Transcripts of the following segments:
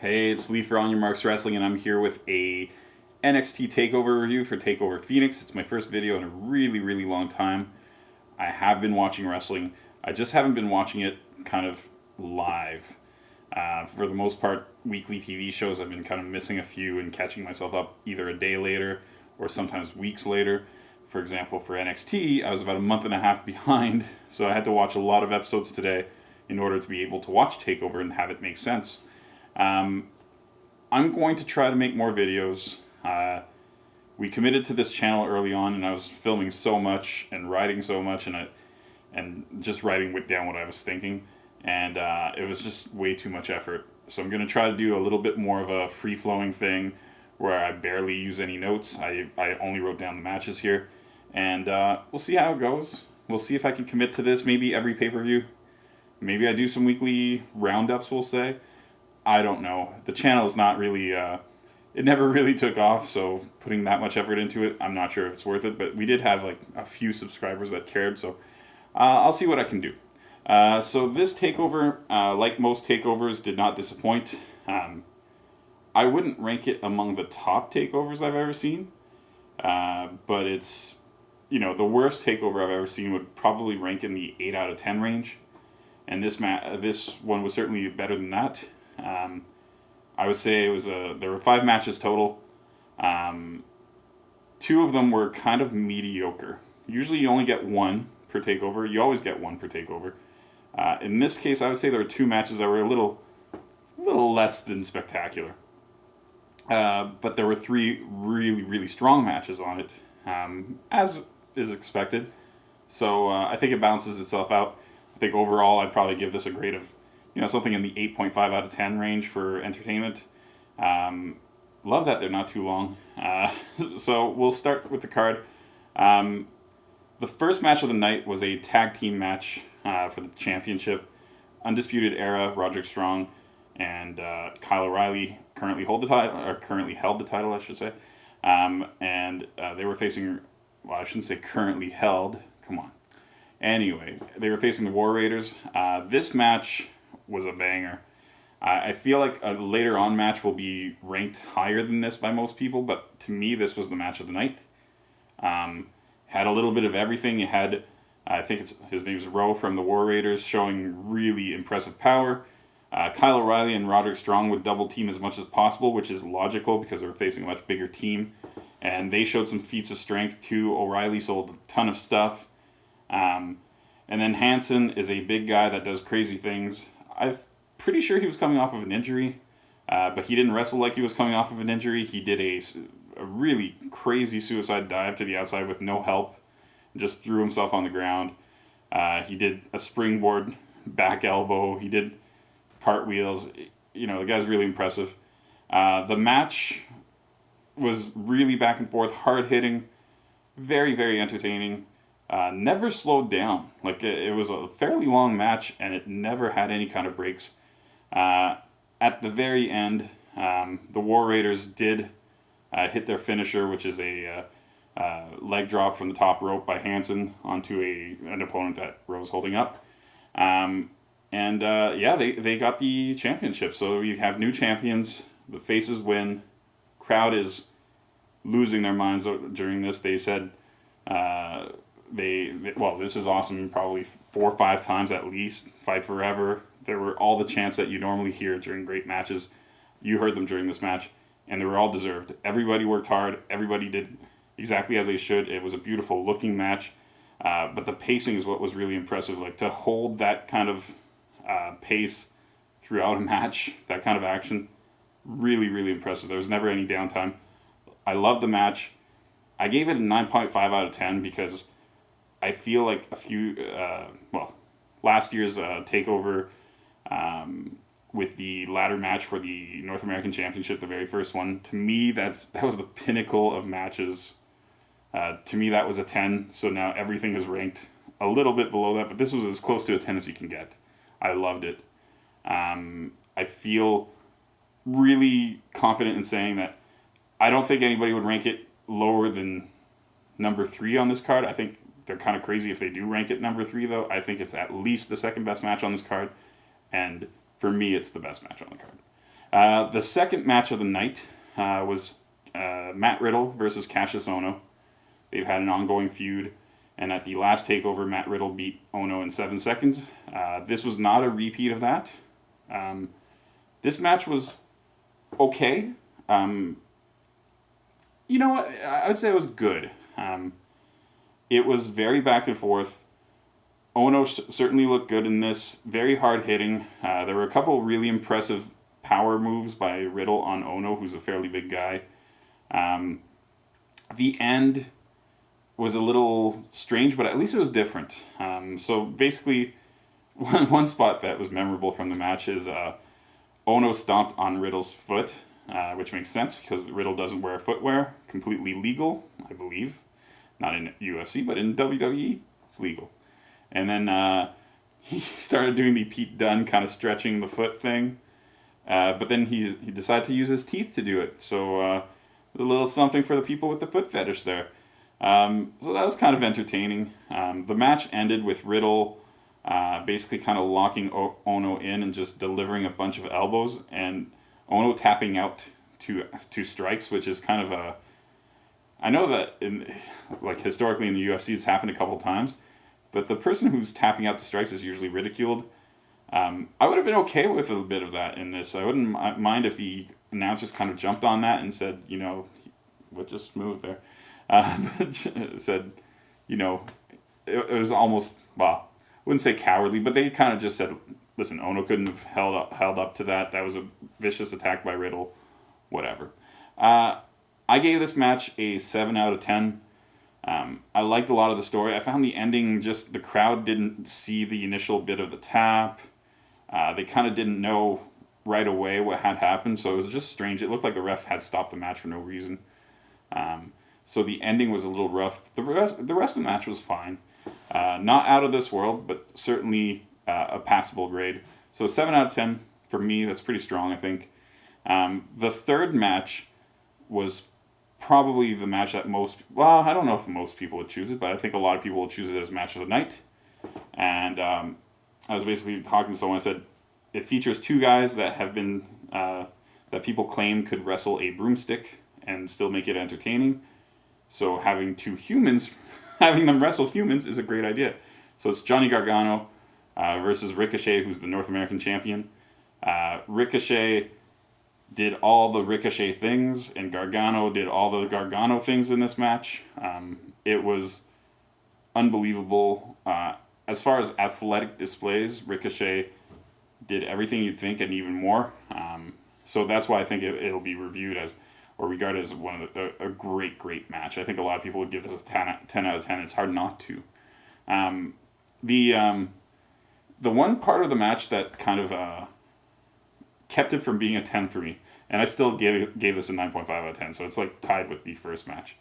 Hey, it's Lee for On Your Marks Wrestling, and I'm here with a NXT Takeover review for Takeover Phoenix. It's my first video in a really, really long time. I have been watching wrestling. I just haven't been watching it kind of live. For the most part, weekly TV shows, I've been kind of missing a few and catching myself up either a day later or sometimes weeks later. For example, for NXT, I was about a month and a half behind, so I had to watch a lot of episodes today in order to be able to watch Takeover and have it make sense. I'm going to try to make more videos. We committed to this channel early on, and I was filming so much and writing so much, and just writing down what I was thinking, and it was just way too much effort. So I'm going to try to do a little bit more of a free-flowing thing where I barely use any notes. I only wrote down the matches here, and we'll see how it goes. We'll see if I can commit to this, maybe every pay-per-view. Maybe I do some weekly roundups, we'll say. I don't know. The channel is not really, it never really took off, so putting that much effort into it, I'm not sure if it's worth it, but we did have like a few subscribers that cared, so I'll see what I can do. So this takeover, like most takeovers, did not disappoint. I wouldn't rank it among the top takeovers I've ever seen, but it's, the worst takeover I've ever seen would probably rank in the 8 out of 10 range, and this one was certainly better than that. I would say there were 5 matches total. 2 of them were kind of mediocre. Usually you only get 1 per takeover. You always get 1 per takeover. In this case, I would say there were 2 matches that were a little less than spectacular. But there were 3 really, really strong matches on it, as is expected. So I think it balances itself out. I think overall I'd probably give this a grade of something in the 8.5 out of 10 range for entertainment. Love that they're not too long. So we'll start with the card. The first match of the night was a tag team match for the championship. Undisputed Era, Roderick Strong, and Kyle O'Reilly currently held the title, I should say. And they were facing, well, I shouldn't say currently held. Come on. Anyway, they were facing the War Raiders. This match was a banger. I feel like a later on match will be ranked higher than this by most people, but to me this was the match of the night. Had a little bit of everything. You had, I think his name's Rowe from the War Raiders, showing really impressive power. Kyle O'Reilly and Roderick Strong would double team as much as possible, which is logical because they were facing a much bigger team. And they showed some feats of strength too. O'Reilly sold a ton of stuff. And then Hansen is a big guy that does crazy things. I'm pretty sure he was coming off of an injury, but he didn't wrestle like he was coming off of an injury. He did a really crazy suicide dive to the outside with no help, just threw himself on the ground. He did a springboard back elbow. He did cartwheels. The guy's really impressive. The match was really back and forth, hard-hitting, very, very entertaining. Never slowed down. Like, it was a fairly long match, and it never had any kind of breaks. At the very end, the War Raiders did hit their finisher, which is a leg drop from the top rope by Hansen onto an opponent that Rowe's holding up. They got the championship. So you have new champions. The faces win. Crowd is losing their minds during this. They said... this is awesome, probably 4 or 5 times at least. Fight forever. There were all the chants that you normally hear during great matches. You heard them during this match, and they were all deserved. Everybody worked hard. Everybody did exactly as they should. It was a beautiful looking match, but the pacing is what was really impressive. Like, to hold that kind of pace throughout a match, that kind of action, really, really impressive. There was never any downtime. I loved the match. I gave it a 9.5 out of 10 because I feel like last year's takeover with the ladder match for the North American Championship, the very first one, to me that was the pinnacle of matches. To me that was a 10, so now everything is ranked a little bit below that, but this was as close to a 10 as you can get. I loved it. I feel really confident in saying that I don't think anybody would rank it lower than number 3 on this card. I think they're kind of crazy if they do rank it number 3, though. I think it's at least the second best match on this card, and for me, it's the best match on the card. The second match of the night was Matt Riddle versus Cassius Ohno. They've had an ongoing feud, and at the last takeover, Matt Riddle beat Ohno in 7 seconds. This was not a repeat of that. This match was okay. I would say it was good. It was very back and forth. Ohno certainly looked good in this. Very hard hitting. There were a couple really impressive power moves by Riddle on Ohno, who's a fairly big guy. The end was a little strange, but at least it was different. So basically, one spot that was memorable from the match is Ohno stomped on Riddle's foot, which makes sense because Riddle doesn't wear footwear. Completely legal, I believe. Not in UFC, but in WWE, it's legal. And then he started doing the Pete Dunne kind of stretching the foot thing. But then he decided to use his teeth to do it. So a little something for the people with the foot fetish there. So that was kind of entertaining. The match ended with Riddle basically kind of locking Ohno in and just delivering a bunch of elbows, and Ohno tapping out to strikes, which is kind of a... I know that historically in the UFC it's happened a couple times, but the person who's tapping out to strikes is usually ridiculed. I would have been okay with a bit of that in this. I wouldn't mind if the announcers kind of jumped on that and said, what just moved there? But said, it was almost, well, I wouldn't say cowardly, but they kind of just said, listen, Ohno couldn't have held up to that. That was a vicious attack by Riddle. Whatever. I gave this match a 7 out of 10. I liked a lot of the story. I found the ending just, the crowd didn't see the initial bit of the tap. They kind of didn't know right away what had happened, so it was just strange. It looked like the ref had stopped the match for no reason. So the ending was a little rough. The rest of the match was fine. Not out of this world, but certainly a passable grade. So 7 out of 10 for me. That's pretty strong, I think. The third match was probably the match that I don't know if most people would choose it, but I think a lot of people will choose it as match of the night. And I was basically talking to someone. I said it features two guys that have been that people claim could wrestle a broomstick and still make it entertaining. So having two humans, having them wrestle humans is a great idea. So it's Johnny Gargano versus Ricochet, who's the North American champion. Ricochet did all the Ricochet things, and Gargano did all the Gargano things in this match. It was unbelievable. As far as athletic displays, Ricochet did everything you'd think and even more. So that's why I think it'll be reviewed as, or regarded as a great match. I think a lot of people would give this a 10 out of 10. It's hard not to. The one part of the match that kind of kept it from being a 10 for me, and I still gave this a 9.5 out of 10, so it's like tied with the first match.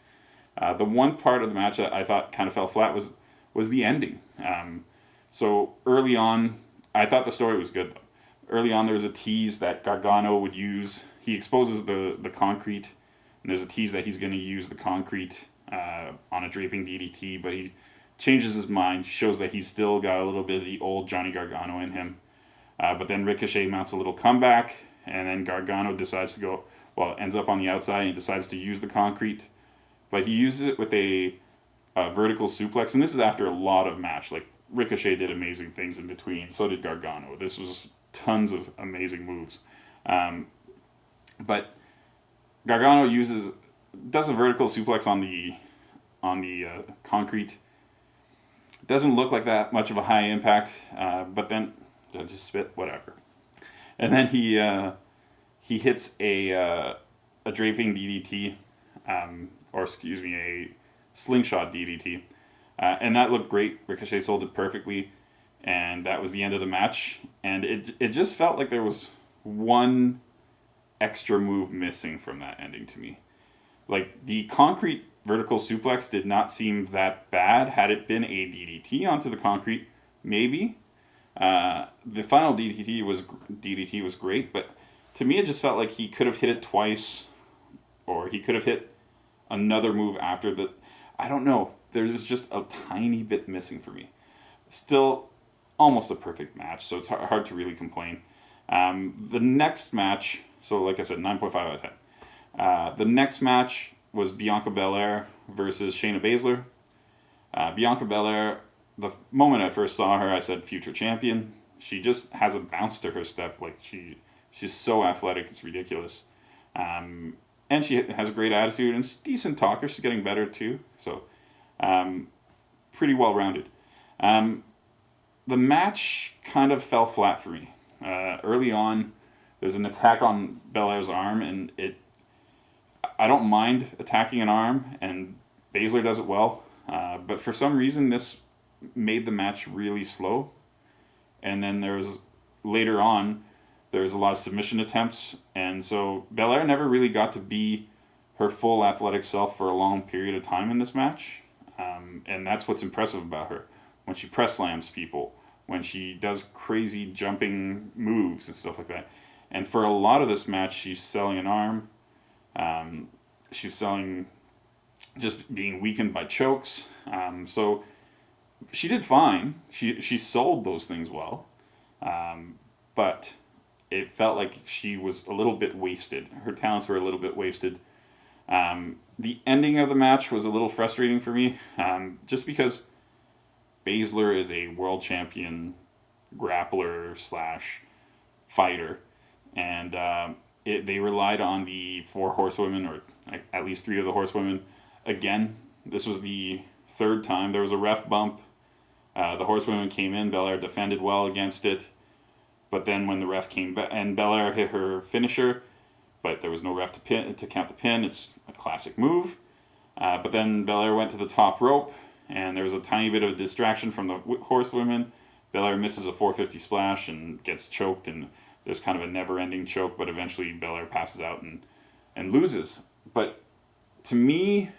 The one part of the match that I thought kind of fell flat was the ending. So early on, I thought the story was good, though. Early on, there was a tease that Gargano would use. He exposes the concrete, and there's a tease that he's going to use the concrete on a draping DDT, but he changes his mind, shows that he's still got a little bit of the old Johnny Gargano in him. But then Ricochet mounts a little comeback, and then Gargano decides to ends up on the outside, and he decides to use the concrete. But he uses it with a vertical suplex, and this is after a lot of match. Like, Ricochet did amazing things in between, so did Gargano. This was tons of amazing moves. But Gargano does a vertical suplex on the concrete. Doesn't look like that much of a high impact, but then just spit, whatever. And then he hits a draping DDT, a slingshot DDT, and that looked great. Ricochet sold it perfectly, and that was the end of the match. And it just felt like there was one extra move missing from that ending to me. Like, the concrete vertical suplex did not seem that bad. Had it been a DDT onto the concrete, maybe. The final DDT was great, but to me it just felt like he could have hit it twice, or he could have hit another move after the... I don't know. There was just a tiny bit missing for me. Still, almost a perfect match, so it's hard to really complain. The next match So like I said, 9.5 out of 10. The next match was Bianca Belair versus Shayna Baszler. Bianca Belair, the moment I first saw her, I said future champion. She just has a bounce to her step. Like she's so athletic, it's ridiculous. And she has a great attitude and she's a decent talker. She's getting better too. So pretty well rounded. The match kind of fell flat for me. Early on, there's an attack on Belair's arm, and I don't mind attacking an arm, and Baszler does it well. But for some reason, this made the match really slow. And then later on, there was a lot of submission attempts, and so Belair never really got to be her full athletic self for a long period of time in this match. And that's what's impressive about her. When she press slams people, when she does crazy jumping moves and stuff like that. And for a lot of this match, she's selling an arm. She's selling just being weakened by chokes. So she did fine. She sold those things well. But it felt like she was a little bit wasted. Her talents were a little bit wasted. The ending of the match was a little frustrating for me, just because Baszler is a world champion grappler / fighter, and they relied on the 4 horsewomen, or at least 3 of the horsewomen. Again, this was the 3rd time. There was a ref bump. The horsewomen came in. Belair defended well against it. But then when the ref came back, and Belair hit her finisher, but there was no ref to count the pin. It's a classic move. But then Belair went to the top rope, and there was a tiny bit of a distraction from the horsewomen. Belair misses a 450 splash and gets choked, and there's kind of a never-ending choke, but eventually Belair passes out and loses. But to me,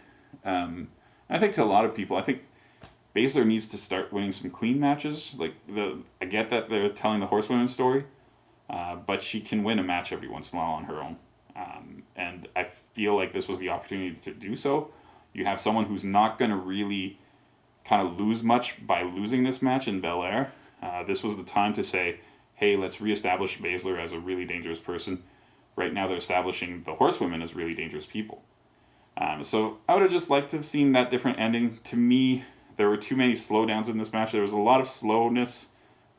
I think to a lot of people, I think Baszler needs to start winning some clean matches. I get that they're telling the horsewomen's story, but she can win a match every once in a while on her own. And I feel like this was the opportunity to do so. You have someone who's not going to really kind of lose much by losing this match in Belair. This was the time to say, hey, let's reestablish Baszler as a really dangerous person. Right now they're establishing the horsewomen as really dangerous people. So I would have just liked to have seen that different ending. To me, there were too many slowdowns in this match. There was a lot of slowness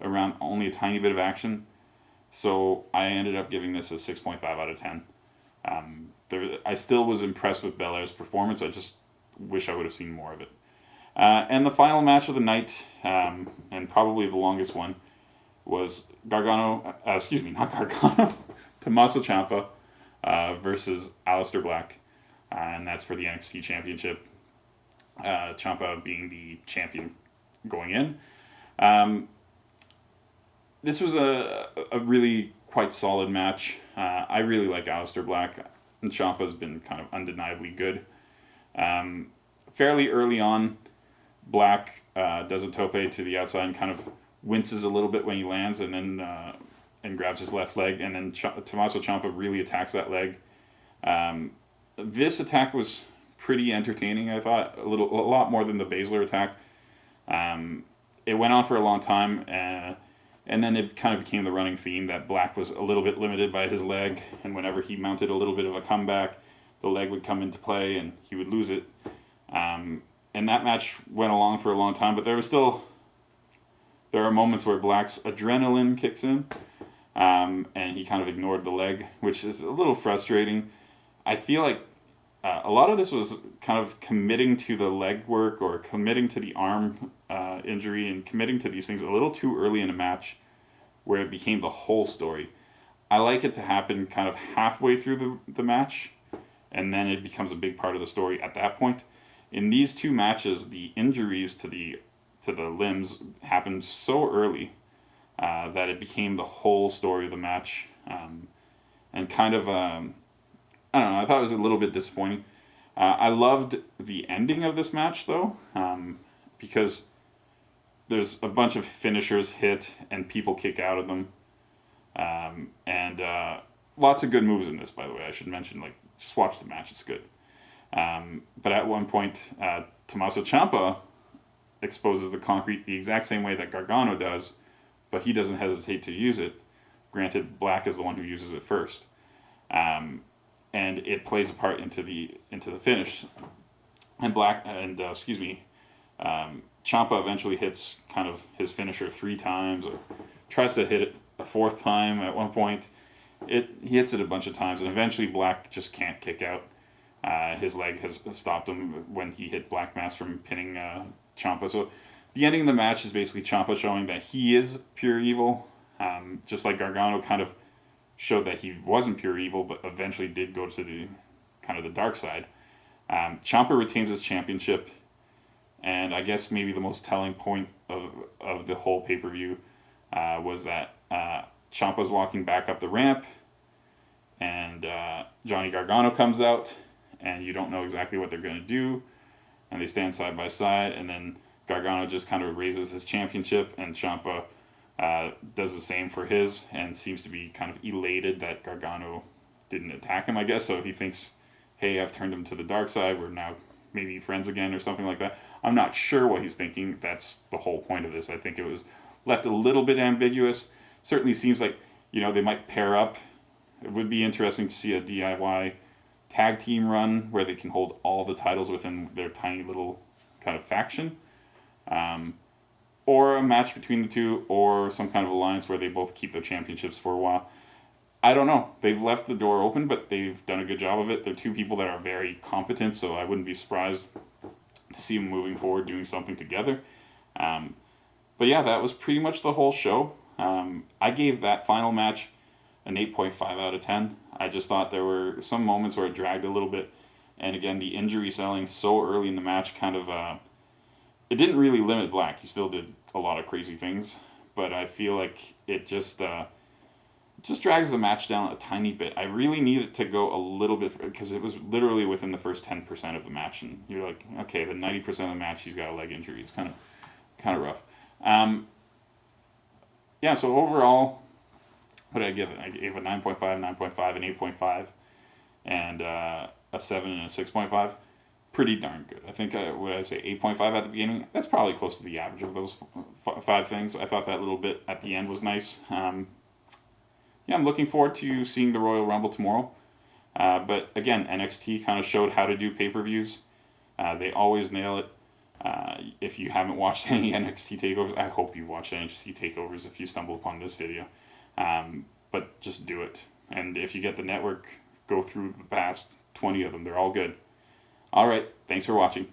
around only a tiny bit of action. So I ended up giving this a 6.5 out of 10. I still was impressed with Belair's performance. I just wish I would have seen more of it. And the final match of the night, and probably the longest one, was Tommaso Ciampa versus Aleister Black. And that's for the NXT Championship. Ciampa being the champion going in. This was a really quite solid match. I really like Aleister Black, and Ciampa's been kind of undeniably good. Fairly early on, Black does a tope to the outside and kind of winces a little bit when he lands, and then and grabs his left leg, and then Tommaso Ciampa really attacks that leg. This attack was pretty entertaining, I thought, a lot more than the Baszler attack. It went on for a long time, and then it kind of became the running theme that Black was a little bit limited by his leg, and whenever he mounted a little bit of a comeback, the leg would come into play and he would lose it. And that match went along for a long time, but there are moments where Black's adrenaline kicks in, and he kind of ignored the leg, which is a little frustrating. I feel like a lot of this was kind of committing to the leg work or committing to the arm injury and committing to these things a little too early in a match where it became the whole story. I like it to happen kind of halfway through the match, and then it becomes a big part of the story at that point. In these two matches, the injuries to the limbs happened so early that it became the whole story of the match, and kind of I don't know, I thought it was a little bit disappointing. I loved the ending of this match, though, because there's a bunch of finishers hit and people kick out of them. And lots of good moves in this, by the way. I should mention, just watch the match, it's good. But at one point, Tommaso Ciampa exposes the concrete the exact same way that Gargano does, but he doesn't hesitate to use it. Granted, Black is the one who uses it first. and it plays a part into the finish. And Ciampa eventually hits kind of his finisher 3 times, or tries to hit it a 4th time at one point. He hits it a bunch of times, and eventually Black just can't kick out. His leg has stopped him when he hit Black Mass from pinning Ciampa. So the ending of the match is basically Ciampa showing that he is pure evil, just like Gargano kind of showed that he wasn't pure evil, but eventually did go to the kind of the dark side. Ciampa retains his championship, and I guess maybe the most telling point of the whole pay-per-view was that Ciampa's walking back up the ramp, and Johnny Gargano comes out, and you don't know exactly what they're going to do, and they stand side by side, and then Gargano just kind of raises his championship, and Ciampa does the same for his, and seems to be kind of elated that Gargano didn't attack him, I guess, so he thinks, hey, I've turned him to the dark side, we're now maybe friends again, or something like that. I'm not sure what he's thinking. That's the whole point of this. I think it was left a little bit ambiguous. Certainly seems like, they might pair up. It would be interesting to see a DIY tag team run where they can hold all the titles within their tiny little kind of faction. Or a match between the two, or some kind of alliance where they both keep their championships for a while. I don't know. They've left the door open, but they've done a good job of it. They're 2 people that are very competent, so I wouldn't be surprised to see them moving forward doing something together. But yeah, that was pretty much the whole show. I gave that final match an 8.5 out of 10. I just thought there were some moments where it dragged a little bit. And again, the injury selling so early in the match kind of... it didn't really limit Black. He still did a lot of crazy things. But I feel like it just drags the match down a tiny bit. I really need it to go a little bit, because it was literally within the first 10% of the match, and you're like, okay, the 90% of the match he's got a leg injury. It's kind of rough. Yeah, so overall, what did I give it? I gave it 9.5, 9.5, and 8.5, and a 7 and a 6.5. Pretty darn good. I think, what did I say, 8.5 at the beginning? That's probably close to the average of those 5 things. I thought that little bit at the end was nice. Yeah, I'm looking forward to seeing the Royal Rumble tomorrow. But again, NXT kind of showed how to do pay-per-views. They always nail it. If you haven't watched any NXT Takeovers, I hope you've watched NXT Takeovers if you stumble upon this video. But just do it. And if you get the network, go through the past 20 of them. They're all good. All right, thanks for watching.